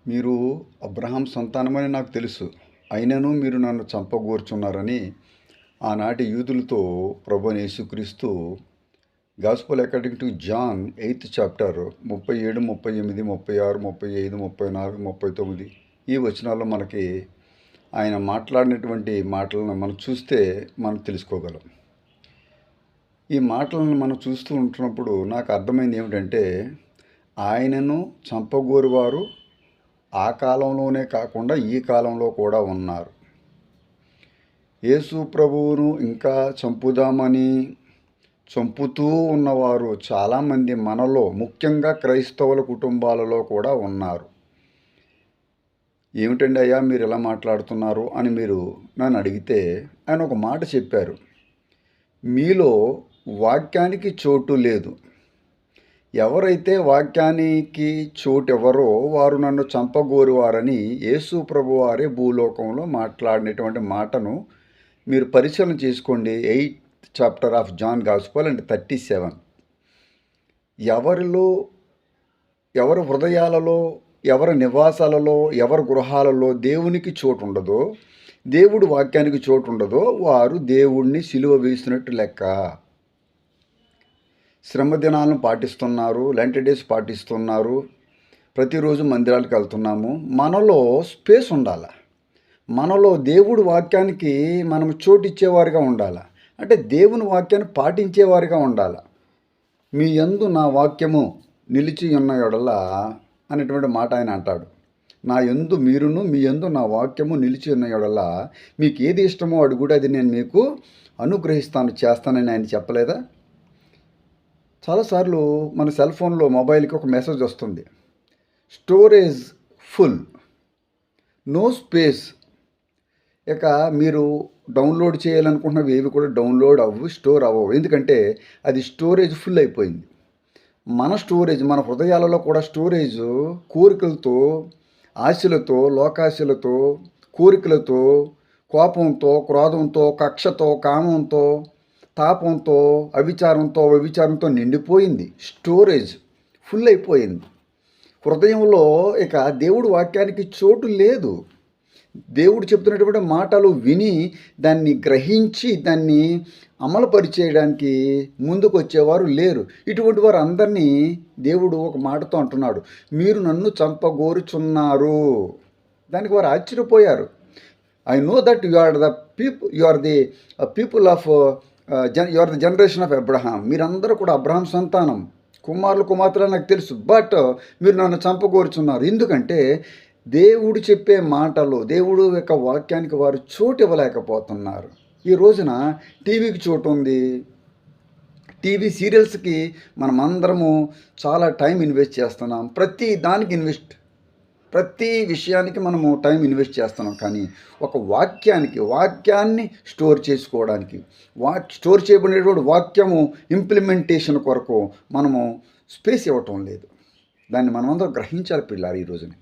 మీరు అబ్రహాం సంతానమని నాకు తెలుసు. అయినను మీరు నన్ను చంపగోరుచున్నారని ఆనాటి యూదులతో ప్రభువైన యేసుక్రీస్తు gospel according to John 8th chapter 37, 38, 36, 35, 34, 39 ఈ వచనాల్లో మనకి ఆయన మాట్లాడినటువంటి మాటలను మనం చూస్తే మనం తెలుసుకోగలం. ఈ మాటలను మనం చూస్తూ ఉంటున్నప్పుడు నాకు అర్థమైంది ఏమిటంటే, ఆయనను చంపగోరువారు ఆ కాలంలోనే కాకుండా ఈ కాలంలో కూడా ఉన్నారు. యేసు ప్రభువును ఇంకా చంపుదామని చంపుతూ ఉన్నవారు చాలామంది మనలో, ముఖ్యంగా క్రైస్తవుల కుటుంబాలలో కూడా ఉన్నారు. ఏమిటండి అయ్యా మీరు ఇలా మాట్లాడుతున్నారు అని మీరు నన్ను అడిగితే, ఆయన ఒక మాట చెప్పారు. మీలో వాక్యానికి చోటు లేదు. ఎవరైతే వాక్యానికి చోటెవరో వారు నన్ను చంపగోరువారని యేసు ప్రభువారే భూలోకంలో మాట్లాడినటువంటి మాటను మీరు పరిశీలన చేసుకోండి. 8th chapter of John gospel and 37. ఎవరి హృదయాలలో, ఎవరి నివాసాలలో, ఎవరి గృహాలలో దేవునికి చోటు ఉండదో, దేవుడు వాక్యానికి చోటు ఉండదో వారు దేవుణ్ణి సిలువ వేసినట్టు లెక్క. శ్రమ దినాలను పాటిస్తున్నారు, లెంట్ డేస్ పాటిస్తున్నారు, ప్రతిరోజు మందిరాలకు వెళ్తున్నాము. మనలో స్పేస్ ఉండాలి. మనలో దేవుడు వాక్యానికి మనం చోటు ఇచ్చేవారుగా ఉండాలి. అంటే దేవుని వాక్యాన్ని పాటించేవారుగా ఉండాలి. మీ యందు నా వాక్యము నిలిచి ఉన్న యెడల అనేటువంటి మాట ఆయన అంటాడు. నా యందు మీరును, మీ యందు నా వాక్యము నిలిచి ఉన్న యెడల మీకు ఏది ఇష్టమో అడుగుడు, అది నేను మీకు అనుగ్రహిస్తాను, చేస్తానని ఆయన చెప్పలేదా? చాలాసార్లు మన సెల్ ఫోన్లో, మొబైల్కి ఒక మెసేజ్ వస్తుంది, స్టోరేజ్ ఫుల్, నో స్పేస్. ఇక మీరు డౌన్లోడ్ చేయాలనుకుంటున్నవి ఏవి కూడా డౌన్లోడ్ అవ్వు, స్టోర్ అవ్వవు. ఎందుకంటే అది స్టోరేజ్ ఫుల్ అయిపోయింది. మన స్టోరేజ్, మన హృదయాలలో కూడా స్టోరేజ్ కోరికలతో, ఆశలతో, లోకాశలతో, కోరికలతో, కోపంతో, క్రోధంతో, కక్షతో, కామంతో, తాపంతో, వ్యభిచారంతో నిండిపోయింది. స్టోరేజ్ ఫుల్ అయిపోయింది. హృదయంలో ఇక దేవుడు వాక్యానికి చోటు లేదు. దేవుడు చెప్తున్నటువంటి మాటలు విని దాన్ని గ్రహించి దాన్ని అమలుపరిచేయడానికి ముందుకు వచ్చేవారు లేరు. ఇటువంటి వారు అందరినీ దేవుడు ఒక మాటతో అంటున్నాడు, మీరు నన్ను చంపగోరుచున్నారు. దానికి వారు ఆశ్చర్యపోయారు. I know that you are the people of you are the generation of Abraham. మీరందరూ కూడా అబ్రహాం సంతానం, కుమారులు కుమార్తెలు నాకు తెలుసు. బట్ మీరు నన్ను చంపగోరుచున్నారు. ఎందుకంటే దేవుడు చెప్పే మాటలు, దేవుడు యొక్క వాక్యానికి వారు చోటు ఇవ్వలేకపోతున్నారు. ఈ రోజున టీవీకి చోటు ఉంది. టీవీ సీరియల్స్కి మనమందరము చాలా టైం ఇన్వెస్ట్ చేస్తున్నాం. ప్రతి విషయానికి మనము టైం ఇన్వెస్ట్ చేస్తున్నాం. కానీ ఒక వాక్యాన్ని స్టోర్ చేసుకోవడానికి, స్టోర్ చేయబడినటువంటి వాక్యము ఇంప్లిమెంటేషన్ కొరకు మనము స్పేస్ ఇవ్వటం లేదు. దాన్ని మనమందరం గ్రహించాలి పిల్లారు ఈ రోజున.